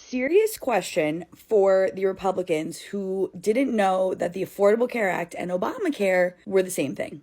serious question for the Republicans who didn't know that the Affordable Care Act and Obamacare were the same thing.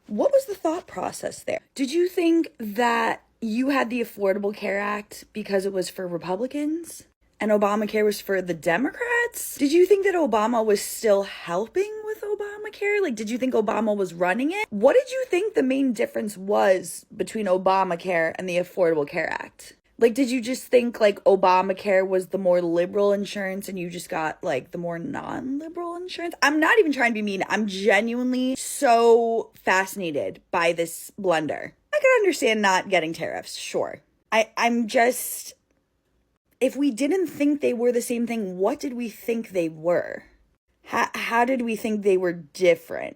What was the thought process there? Did you think that you had the Affordable Care Act because it was for Republicans and Obamacare was for the Democrats? Did you think that Obama was still helping with Obamacare? Like, did you think Obama was running it? What did you think the main difference was between Obamacare and the Affordable Care Act? Like, did you just think, like, Obamacare was the more liberal insurance and you just got, like, the more non-liberal insurance? I'm not even trying to be mean. I'm genuinely so fascinated by this blunder. I could understand not getting tariffs, sure. I'm just... If we didn't think they were the same thing, what did we think they were? How did we think they were different?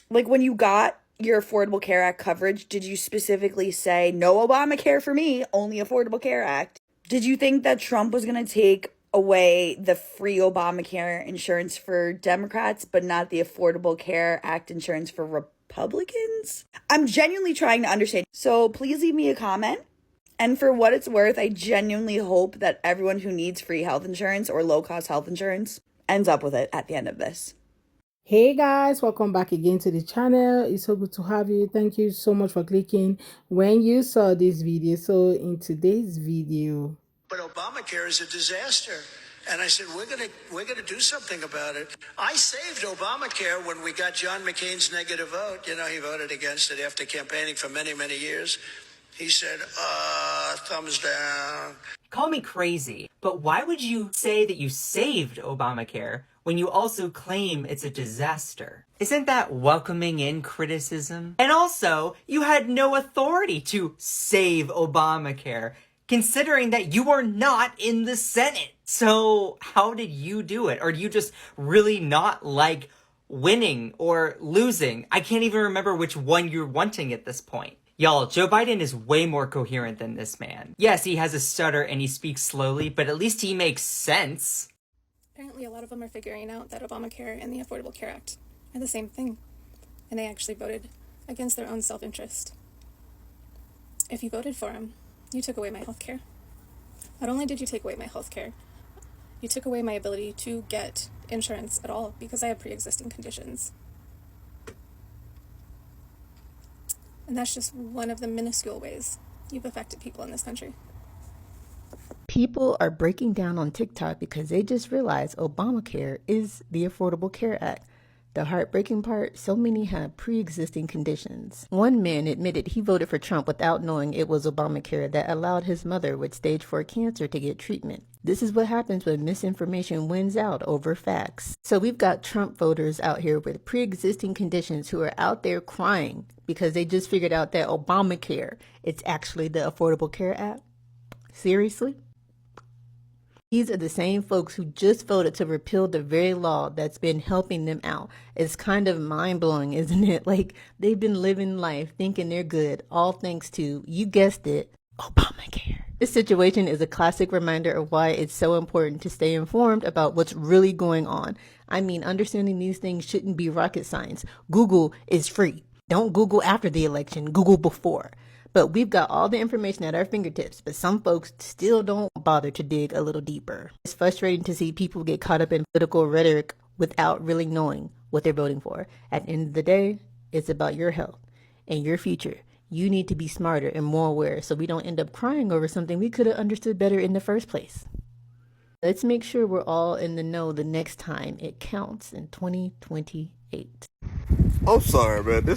Like, when you got your Affordable Care Act coverage, did you specifically say, no Obamacare for me, only Affordable Care Act? Did you think that Trump was going to take away the free Obamacare insurance for Democrats, but not the Affordable Care Act insurance for Republicans? I'm genuinely trying to understand. So please leave me a comment. And for what it's worth, I genuinely hope that everyone who needs free health insurance or low-cost health insurance ends up with it at the end of this. Hey guys, welcome back again to the channel. It's so good to have you. Thank you so much for clicking when you saw this video. So in today's video, but Obamacare is a disaster. And I said, we're gonna do something about it. I saved Obamacare when we got John McCain's negative vote. You know, he voted against it after campaigning for many, many years. He said, thumbs down. Call me crazy, but why would you say that you saved Obamacare when you also claim it's a disaster? Isn't that welcoming in criticism? And also, you had no authority to save Obamacare, considering that you were not in the Senate. So how did you do it? Or do you just really not like winning or losing? I can't even remember which one you're wanting at this point. Y'all, Joe Biden is way more coherent than this man. Yes, he has a stutter and he speaks slowly, but at least he makes sense. Apparently a lot of them are figuring out that Obamacare and the Affordable Care Act are the same thing, and they actually voted against their own self-interest. If you voted for them, you took away my health care. Not only did you take away my health care, you took away my ability to get insurance at all because I have pre-existing conditions. And that's just one of the minuscule ways you've affected people in this country. People are breaking down on TikTok because they just realized Obamacare is the Affordable Care Act. The heartbreaking part, so many have pre-existing conditions. One man admitted he voted for Trump without knowing it was Obamacare that allowed his mother with stage 4 cancer to get treatment. This is what happens when misinformation wins out over facts. So we've got Trump voters out here with pre-existing conditions who are out there crying because they just figured out that Obamacare, it's actually the Affordable Care Act. Seriously? These are the same folks who just voted to repeal the very law that's been helping them out. It's kind of mind-blowing, isn't it? Like, they've been living life thinking they're good, all thanks to, you guessed it, Obamacare. This situation is a classic reminder of why it's so important to stay informed about what's really going on. I mean, understanding these things shouldn't be rocket science. Google is free. Don't Google after the election, Google before. But we've got all the information at our fingertips, but some folks still don't bother to dig a little deeper. It's frustrating to see people get caught up in political rhetoric without really knowing what they're voting for. At the end of the day, it's about your health and your future. You need to be smarter and more aware so we don't end up crying over something we could have understood better in the first place. Let's make sure we're all in the know the next time it counts in 2028. I'm sorry, man.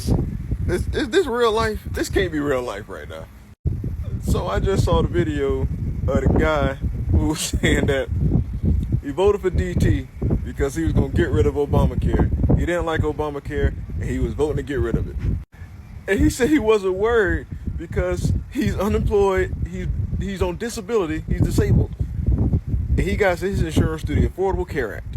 Is this real life? This can't be real life right now. So I just saw the video of the guy who was saying that he voted for DT because he was going to get rid of Obamacare. He didn't like Obamacare and he was voting to get rid of it. And he said he wasn't worried because he's unemployed, he's on disability, he's disabled. And he got his insurance through the Affordable Care Act.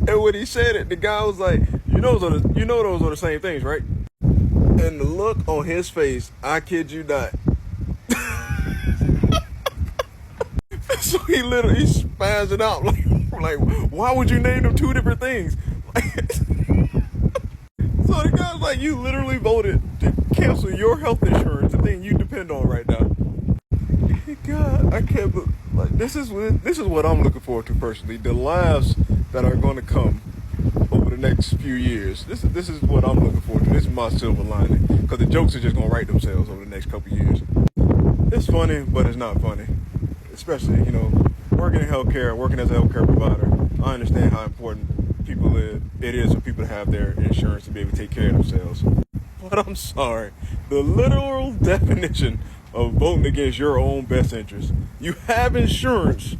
And when he said it, the guy was like, you know those are the same things, right? And the look on his face, I kid you not. So he literally spazzed it out like, why would you name them two different things? So the guy's like, you literally voted to cancel your health insurance, the thing you depend on right now. God, I can't believe. Like this is what I'm looking forward to personally. The lives that are going to come over the next few years. This is what I'm looking forward to. This is my silver lining, because the jokes are just going to write themselves over the next couple years. It's funny, but it's not funny. Especially, working in healthcare, working as a healthcare provider. I understand how important it is for people to have their insurance to be able to take care of themselves. But I'm sorry, the literal definition of voting against your own best interest. You have insurance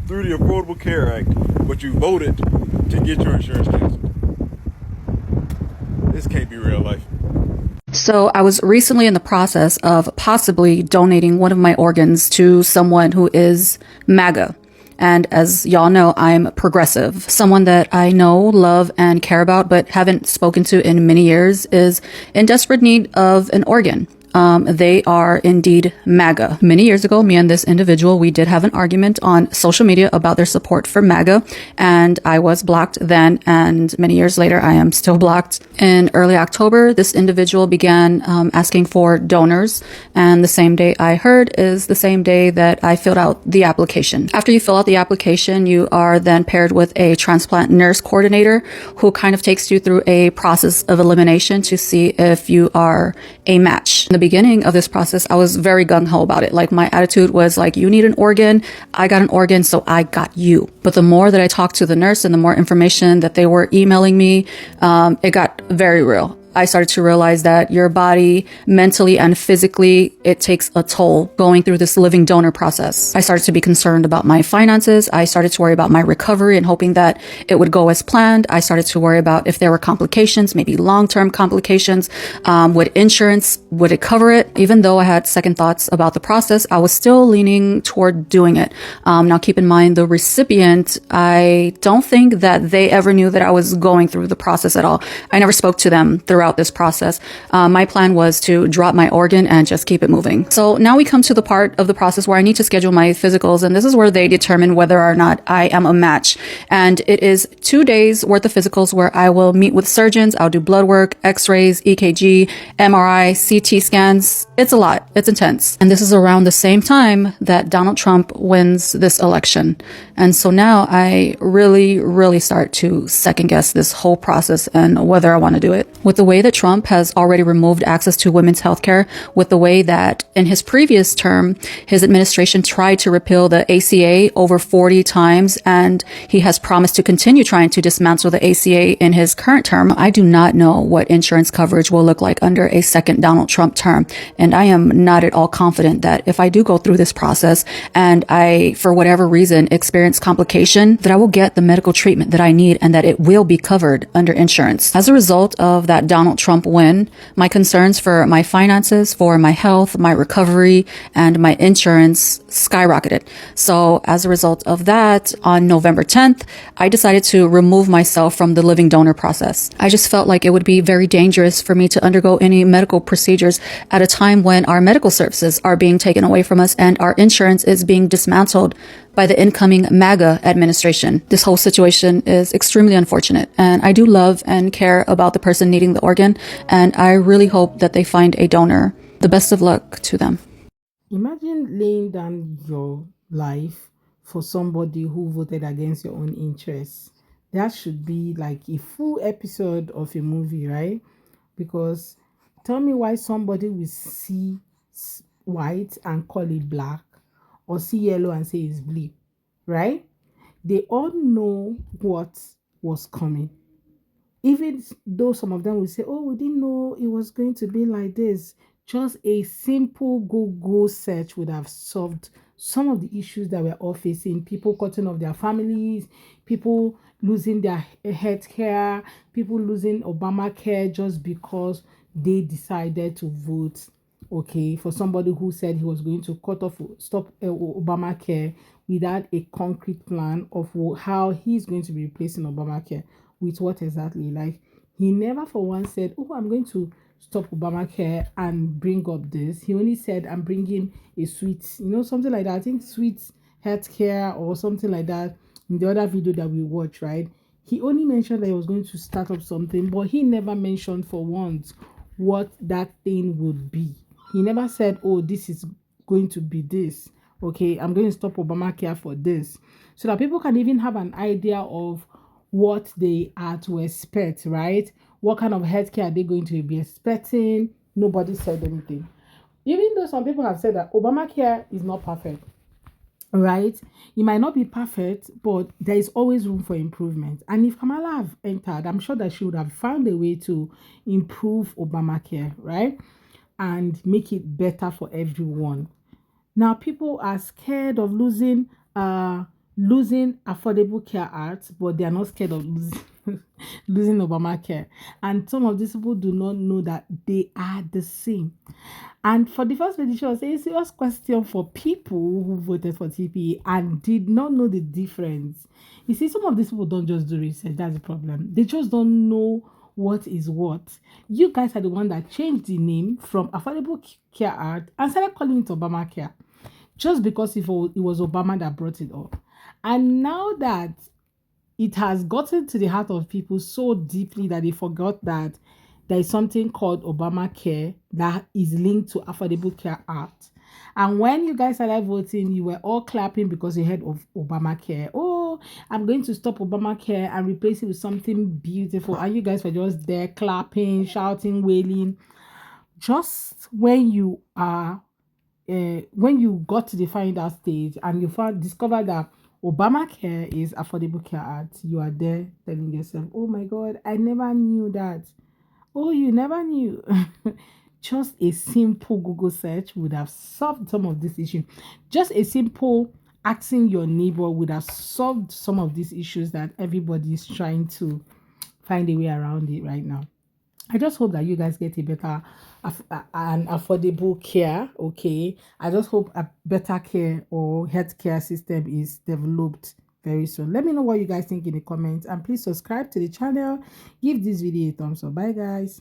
through the Affordable Care Act, but you voted to get your insurance canceled. This can't be real life. So I was recently in the process of possibly donating one of my organs to someone who is MAGA. And as y'all know, I'm progressive. Someone that I know, love, and care about, but haven't spoken to in many years is in desperate need of an organ. They are indeed MAGA. Many years ago, me and this individual, we did have an argument on social media about their support for MAGA, and I was blocked then, and many years later, I am still blocked. In early October, this individual began asking for donors, and the same day I heard is the same day that I filled out the application. After you fill out the application, you are then paired with a transplant nurse coordinator who kind of takes you through a process of elimination to see if you are a match. In the beginning of this process, I was very gung-ho about it. Like, my attitude was like, you need an organ, I got an organ, so I got you. But the more that I talked to the nurse and the more information that they were emailing me, it got very real. I started to realize that your body, mentally and physically, it takes a toll going through this living donor process. I started to be concerned about my finances. I started to worry about my recovery and hoping that it would go as planned. I started to worry about if there were complications, maybe long-term complications. Would it cover it? Even though I had second thoughts about the process, I was still leaning toward doing it. Now keep in mind, the recipient, I don't think that they ever knew that I was going through the process at all. I never spoke to them throughout this process. My plan was to drop my organ and just keep it moving. So now we come to the part of the process where I need to schedule my physicals, and this is where they determine whether or not I am a match. And it is 2 days worth of physicals where I will meet with surgeons. I'll do blood work, x-rays, EKG, MRI, CT scans. It's a lot. It's intense. And this is around the same time that Donald Trump wins this election. And so now I really start to second guess this whole process and whether I want to do it. With the way that Trump has already removed access to women's health care, with the way that in his previous term, his administration tried to repeal the ACA over 40 times, and he has promised to continue trying to dismantle the ACA in his current term, I do not know what insurance coverage will look like under a second Donald Trump term. And I am not at all confident that if I do go through this process and I, for whatever reason, experience complication, that I will get the medical treatment that I need and that it will be covered under insurance. As a result of that Donald Trump win, my concerns for my finances, for my health, my recovery, and my insurance skyrocketed. So as a result of that, on November 10th, I decided to remove myself from the living donor process. I just felt like it would be very dangerous for me to undergo any medical procedures at a time when our medical services are being taken away from us and our insurance is being dismantled by the incoming MAGA administration. This whole situation is extremely unfortunate, and I do love and care about the person needing the organ, and I really hope that they find a donor. The best of luck to them. Imagine laying down your life for somebody who voted against your own interests. That should be like a full episode of a movie, right? Because tell me why somebody will see white and call it black, or see yellow and say it's blue, right? They all know what was coming. Even though some of them will say, oh, we didn't know it was going to be like this. Just a simple Google search would have solved some of the issues that we're all facing. People cutting off their families, people losing their health care, people losing Obamacare just because they decided to vote, okay, for somebody who said he was going to stop Obamacare without a concrete plan of how he's going to be replacing Obamacare with what exactly. Like, he never for once said, oh, I'm going to stop Obamacare and bring up this. He only said, I'm bringing a sweet, something like that. I think sweet healthcare or something like that in the other video that we watched, right? He only mentioned that he was going to start up something, but he never mentioned for once what that thing would be. He never said, oh, this is going to be this, Okay, I'm going to stop Obamacare for this, so that people can even have an idea of what they are to expect, right? What kind of healthcare are they going to be expecting? Nobody said anything. Even though some people have said that Obamacare is not perfect, right? It might not be perfect, but there is always room for improvement. And if Kamala have entered, I'm sure that she would have found a way to improve Obamacare, right? And make it better for everyone. Now people are scared of losing Affordable Care Act, but they are not scared of losing losing Obamacare. And some of these people do not know that they are the same. And for the first lady, she was a serious question for people who voted for TPA and did not know the difference. You see, some of these people don't just do research, that's the problem. They just don't know what is what. You guys are the one that changed the name from Affordable Care Act and started calling it Obamacare, just because it was Obama that brought it up. And now that it has gotten to the heart of people so deeply that they forgot that there is something called Obamacare that is linked to Affordable Care Act. And when you guys started voting, you were all clapping because you heard of Obamacare. Oh, I'm going to stop Obamacare and replace it with something beautiful. And you guys were just there clapping, shouting, wailing. Just when you got to the find out stage and you discovered that Obamacare is Affordable Care Act, you are there telling yourself, "Oh my God, I never knew that." Oh, you never knew. Just a simple Google search would have solved some of this issue. Just a simple asking your neighbor would have solved some of these issues that everybody is trying to find a way around it right now. I just hope that you guys get a better and affordable care. Okay, I just hope a better care or healthcare system is developed very soon. Let me know what you guys think in the comments, and please subscribe to the channel. Give this video a thumbs up. Bye guys.